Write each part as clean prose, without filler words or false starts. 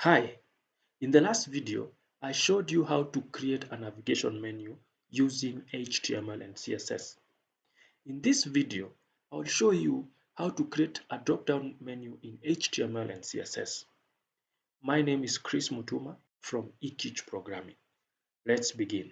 Hi, in the last video, I showed you how to create a navigation menu using HTML and CSS. In this video, I will show you how to create a drop-down menu in HTML and CSS. My name is Chris Mutuma from eTeach Programming. Let's begin.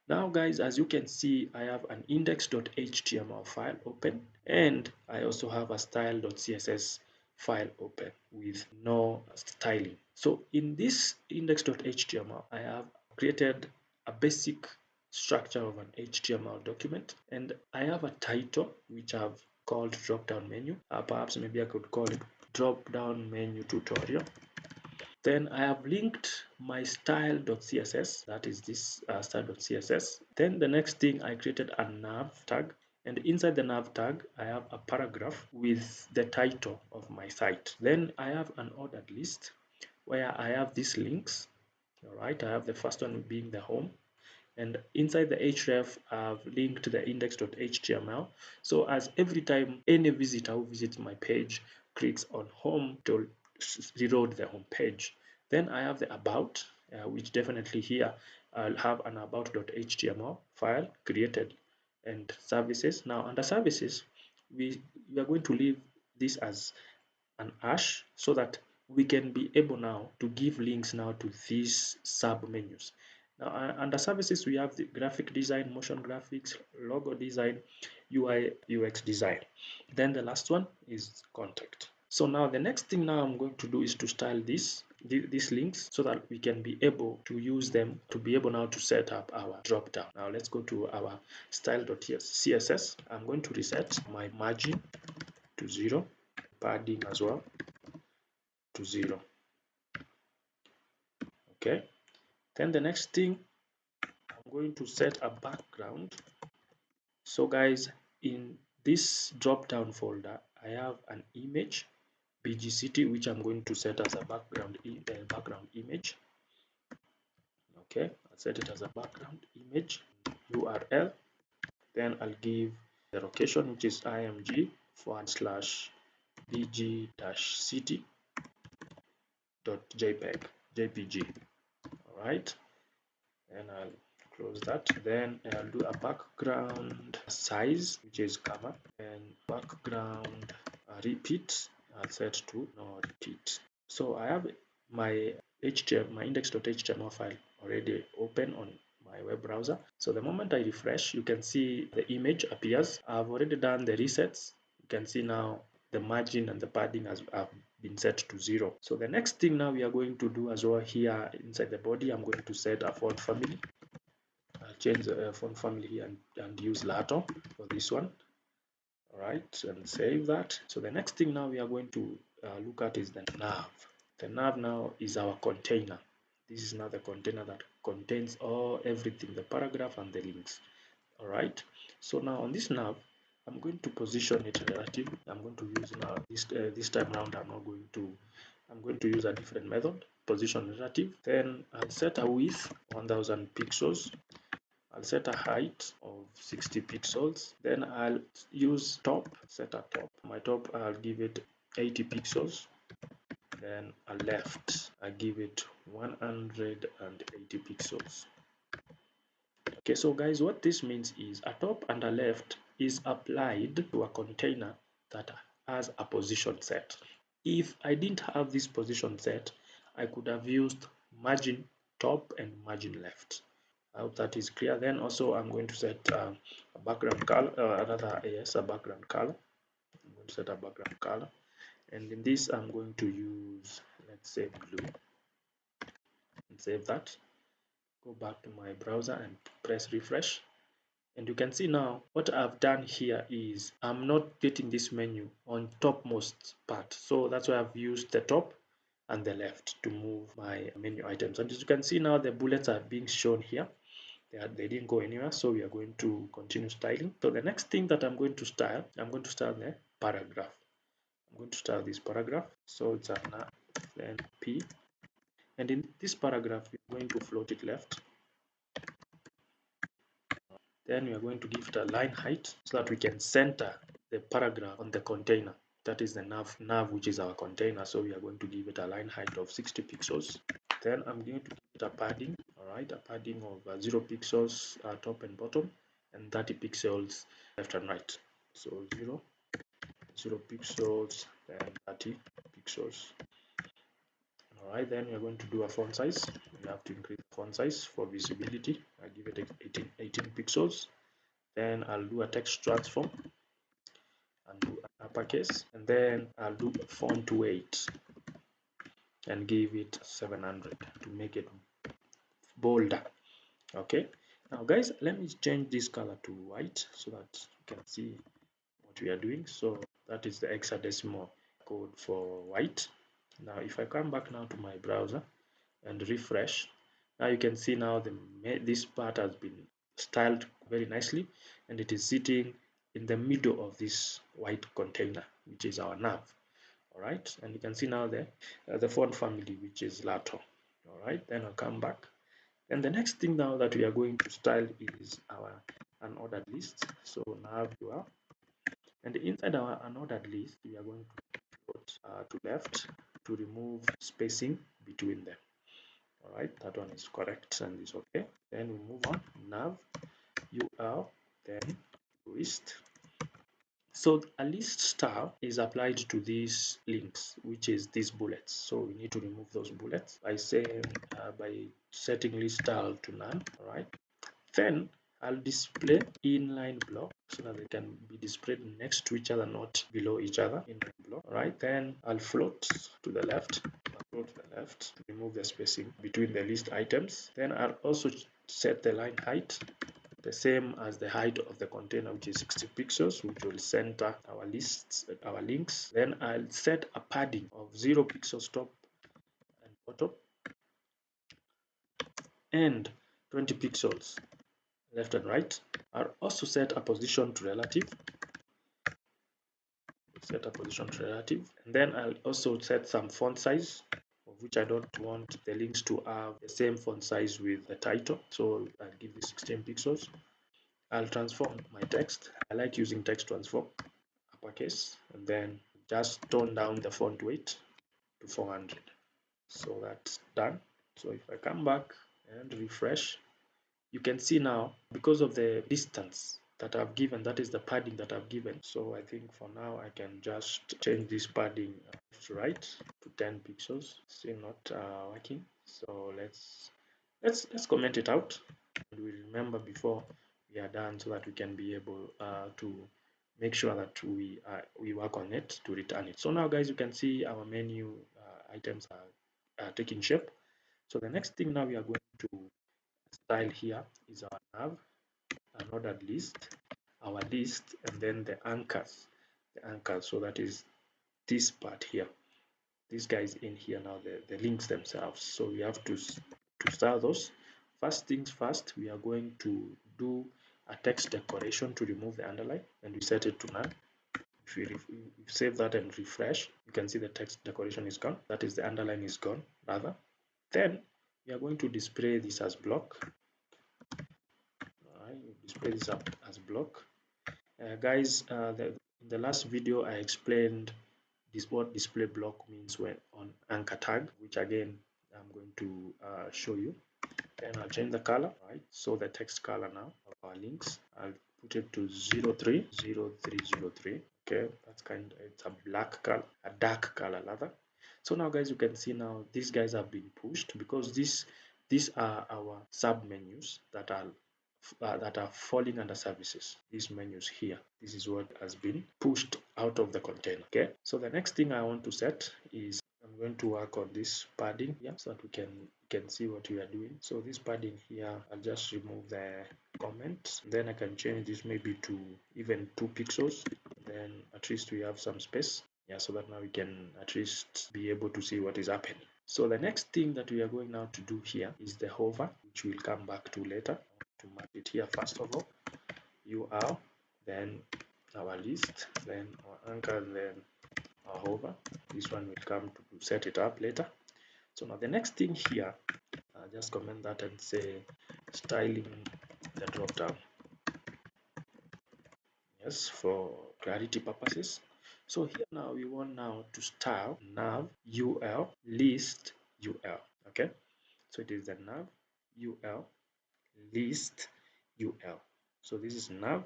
Now guys, as you can see, I have an index.html file open and I also have a style.css file open with no styling. So in this index.html, I have created a basic structure of an HTML document and I have a title which I've called drop-down menu. Perhaps maybe I could call it drop-down menu tutorial. Then I have linked my style.css, that is this style.css. Then the next thing, I created a nav tag, and inside the nav tag I have a paragraph with the title of my site. Then I have an ordered list where I have these links. All right, I have the first one being the home, and inside the href I've linked the index.html, so as every time any visitor who visits my page clicks on home to reload the home page. Then I have the about, which definitely here I'll have an about.html file created, and services. Now under services, we are going to leave this as an hash so that we can be able now to give links now to these sub menus. Now under services, we have the graphic design, motion graphics, logo design, UI UX design. Then the last one is contact. So now the next thing now I'm going to do is to style these links so that we can be able to use them to be able now to set up our drop down. Now let's go to our style.css. I'm going to reset my margin to 0, padding as well to 0. Okay, then the next thing, I'm going to set a background. So guys, in this drop down folder I have an image bgct, which I'm going to set as a background image. Okay, I'll set it as a background image URL. Then I'll give the location, which is img/bg-city.jpg. All right, and I'll close that. Then I'll do a background size, which is comma, and background repeat I'll set to no repeat. So I have my HTML, my index.html file already open on my web browser. So the moment I refresh, you can see the image appears. I've already done the resets. You can see now the margin and the padding have been set to 0. So the next thing now we are going to do as well, here inside the body, I'm going to set a font family. I'll change the font family here and use Lato for this one. All right, and save that. So the next thing now we are going to look at is the nav. The nav now is our container. This is now the container that contains everything, the paragraph and the links. All right, so now on this nav, I'm going to position it relative. I'm going to use now this time around, I'm going to use a different method, position relative. Then I'll set a width 1000 pixels. I'll set a height of 60 pixels. Then I'll use top, set a top. My top, I'll give it 80 pixels. Then a left, I give it 180 pixels. Okay, so guys, what this means is a top and a left is applied to a container that has a position set. If I didn't have this position set, I could have used margin top and margin left. I hope that is clear. Then also I'm going to set a background color, a background color. I'm going to set a background color, and in this I'm going to use, let's say, blue, and save that. Go back to my browser and press refresh, and you can see now what I've done here is I'm not getting this menu on topmost part, so that's why I've used the top and the left to move my menu items. And as you can see now, the bullets are being shown here. They didn't go anywhere, so we are going to continue styling. So the next thing that I'm going to style the paragraph. I'm going to style this paragraph, so it's an p, and in this paragraph we're going to float it left. Then we are going to give it a line height so that we can center the paragraph on the container. that is the nav, which is our container. So we are going to give it a line height of 60 pixels. Then I'm going to give it a padding, all right, a padding of 0 pixels top and bottom, and 30 pixels left and right. So 0 pixels, then 30 pixels. All right, then we're going to do a font size. We have to increase the font size for visibility. I give it 18 pixels. Then I'll do a text transform and do an uppercase, and then I'll do a font weight and give it 700 to make it bolder. Okay, now guys, let me change this color to white so that you can see what we are doing. So that is the hexadecimal code for white. Now if I come back now to my browser and refresh, now you can see now this part has been styled very nicely, and it is sitting in the middle of this white container, which is our nav. All right, and you can see now the font family, which is Lato. All right, then I'll come back, and the next thing now that we are going to style is our unordered list. So nav UR, and inside our unordered list we are going to put to left to remove spacing between them. All right, that one is correct and is okay. Then we move on, nav UR, then list. So a list style is applied to these links, which is these bullets. So we need to remove those bullets by saying by setting list style to none. All right, then I'll display inline block so that they can be displayed next to each other, not below each other. Inline block. All right, then I'll float to the left. Float to the left to remove the spacing between the list items. Then I'll also set the line height the same as the height of the container, which is 60 pixels, which will center our lists, our links. Then I'll set a padding of 0 pixels top and bottom, and 20 pixels left and right. I'll also set a position to relative, and then I'll also set some font size, of which I don't want the links to have the same font size with the title, so I'll give this 16 pixels. I'll transform my text. I like using text transform, uppercase, and then just tone down the font weight to 400. So that's done. So if I come back and refresh, you can see now, because of the distance that I've given, that is the padding that I've given. So I think for now I can just change this padding to right to 10 pixels. Still not working. So let's comment it out, and we remember before we are done, so that we can be able to make sure that we work on it to return it. So now guys, you can see our menu items are taking shape. So the next thing now we are going to style here is our nav, an ordered list, our list, and then the anchors. So that is this part here, these guys in here now, the links themselves. So we have to style those. First things first, we are going to do a text decoration to remove the underline, and we set it to none. If you save that and refresh, you can see the text decoration is gone, that is the underline is gone rather. Then we are going to display this as block. Display this up as block. Guys, in the last video I explained what display block means when on anchor tag, which again I'm going to show you. And I'll change the color, right? So the text color now of our links, I'll put it to 030303. Okay, that's it's a black color, a dark color rather. So now guys, you can see now these guys have been pushed because these are our sub menus that are falling under services. These menus here, this is what has been pushed out of the container. Okay, so the next thing I want to set is I'm going to work on this padding here so that we can see what we are doing. So this padding here, I'll just remove the comment, then I can change this maybe to even 2 pixels, then at least we have some space, yeah, so that now we can at least be able to see what is happening. So the next thing that we are going now to do here is the hover, which we'll come back to later. To mark it here first of all, UR, then our list, then our anchor, then our hover. This one will come to set it up later. So now the next thing here, just comment that and say styling the drop down, yes, for clarity purposes. So here now we want now to style nav ul list ul. Okay, so it is the nav ul list ul. So this is nav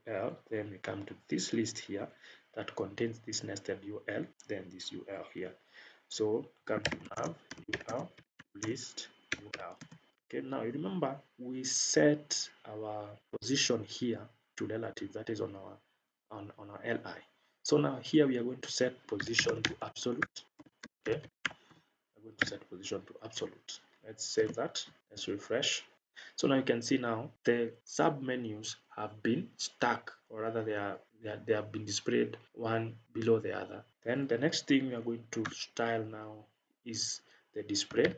ul, then we come to this list here that contains this nested ul, then this ul here. So come to nav ul list ul. Okay, now you remember we set our position here to relative, that is on our on our li. So now here we are going to set position to absolute. Okay, I'm going to set position to absolute. Let's save that. Let's refresh. So now you can see now the sub menus have been stacked, or rather they have been displayed one below the other. Then the next thing we are going to style now is the display.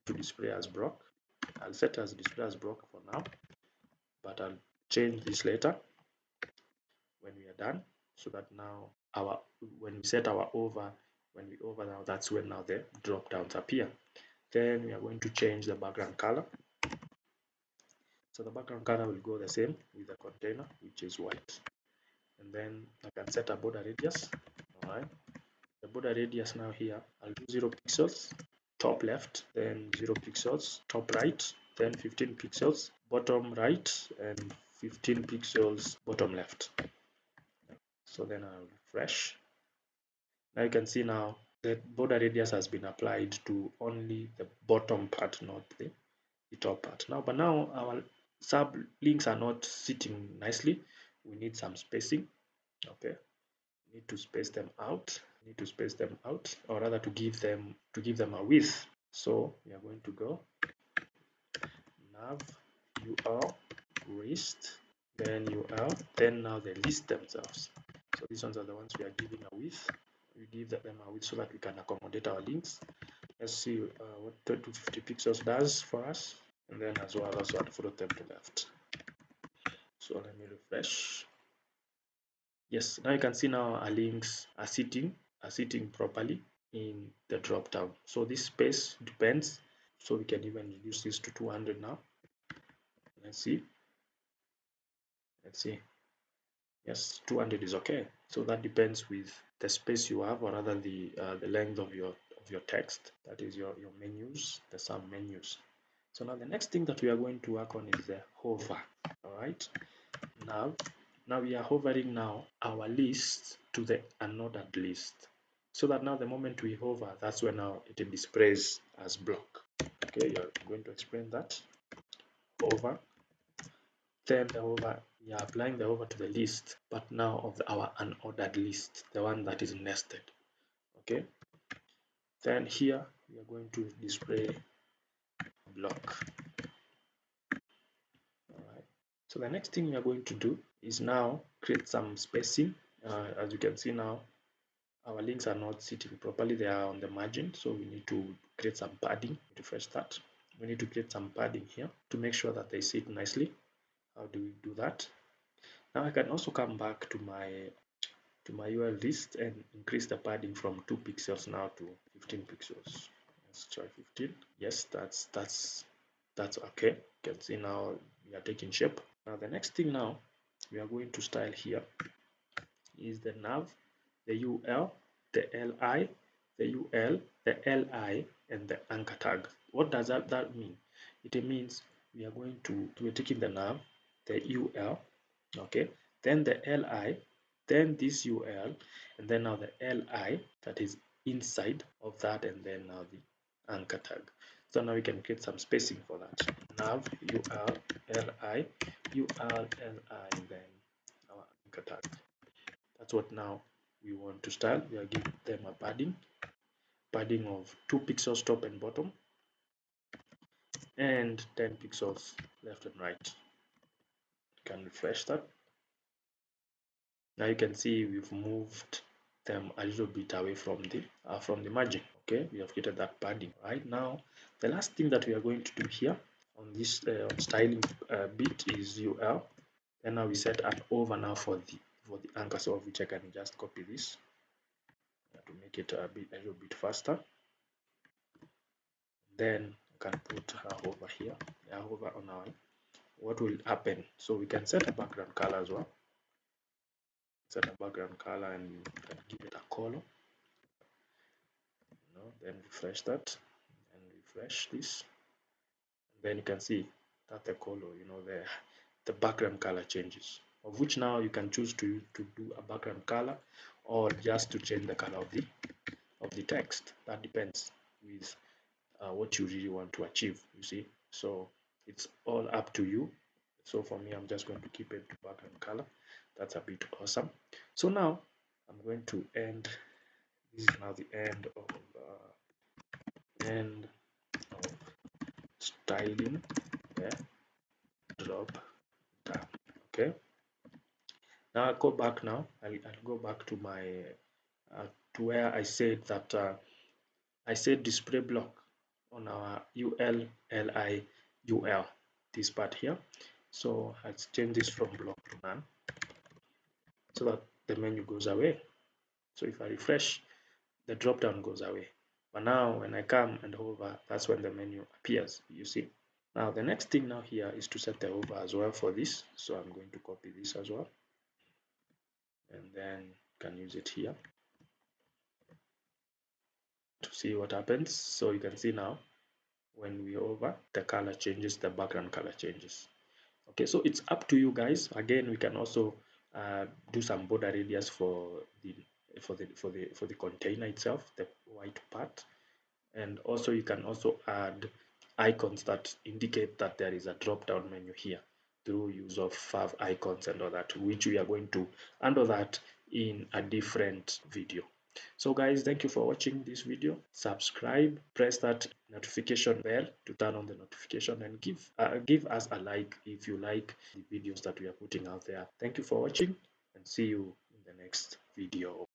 To display as block. I'll set as display as block for now, but I'll change this later when we are done, so that now our when we set our over, when we over now, that's when now the drop downs appear. Then we are going to change the background color. So the background color will go the same with the container, which is white. And then I can set a border radius. All right. The border radius now here, I'll do 0 pixels top left, then 0 pixels top right, then 15 pixels bottom right, and 15 pixels bottom left. So then I'll refresh. Now you can see now the border radius has been applied to only the bottom part, not the top part. Now, but now our sub links are not sitting nicely. We need some spacing. Okay, we need to space them out. We need to space them out, or rather to give them a width. So we are going to go nav ul list, then ul, then now the list themselves. So these ones are the ones we are giving a width. We give them a width so that we can accommodate our links. Let's see what 250 pixels does for us, and then as well as what follow them to left. So let me refresh. Yes, now you can see now our links are sitting properly in the drop down. So this space depends. So we can even reduce this to 200 now. Let's see. Let's see. Yes, 200 is okay. So that depends with the space you have, or rather the length of your text. That is your menus, the sub menus. So now the next thing that we are going to work on is the hover. All right. Now we are hovering now our list to the unordered list, so that now the moment we hover, that's when now it displays as block. Okay, you're going to explain that. Hover, then the hover, we are applying the hover to the list, but now of our unordered list, the one that is nested. Okay, then here we are going to display block. All right. So the next thing we are going to do is now create some spacing. As you can see now, our links are not sitting properly, they are on the margin, so we need to create some padding. Refresh that. We need to create some padding here to make sure that they sit nicely. How do we do that? Now I can also come back to my UL list and increase the padding from 2 pixels now to 15 pixels. Let's try 15. Yes, that's okay. You can see now we are taking shape. Now the next thing now we are going to style here is the nav, the ul, the li, the ul, the li, and the anchor tag. What does that mean? It means we're taking the nav, the ul, okay, then the li, then this ul, and then now the li that is inside of that, and then now the anchor tag. So now we can create some spacing for that. Nav ul li ul li, and then our anchor tag. That's what now we want to style. We are giving them a padding of 2 pixels top and bottom, and 10 pixels left and right. You can refresh that. Now you can see we've moved them a little bit away from the margin. Okay, we have created that padding. Right now, the last thing that we are going to do here on this styling bit is ul. And now we set an over now for the anchor, so of which I can just copy this to make it a little bit faster. Then I can put her over here, over on our, what will happen. So we can set a background color as well. set a background color and you can give it a color. Then refresh that and refresh this. Then you can see that the color, the background color changes. Of which now you can choose to do a background color or just to change the color of the text. That depends with what you really want to achieve, you see. So it's all up to you. So for me, I'm just going to keep it to background color. That's a bit awesome. So now I'm going to end. This is now the end of styling. Yeah, drop down. Okay. Now I'll go back now. I'll go back to my to where I said that I said display block on our UL this part here. So let's change this from block to none so that the menu goes away. So if I refresh, the drop down goes away. But now when I come and hover, that's when the menu appears, you see. Now the next thing now here is to set the hover as well for this. So I'm going to copy this as well. And then can use it here to see what happens. So you can see now when we hover, the color changes, the background color changes. Okay, so it's up to you guys. Again, we can also do some border radius for the container itself, the white part. And also you can also add icons that indicate that there is a drop down menu here through use of fav icons and all that, which we are going to handle that in a different video. So guys, thank you for watching this video. Subscribe, press that notification bell to turn on the notification, and give us a like if you like the videos that we are putting out there. Thank you for watching, and see you in the next video.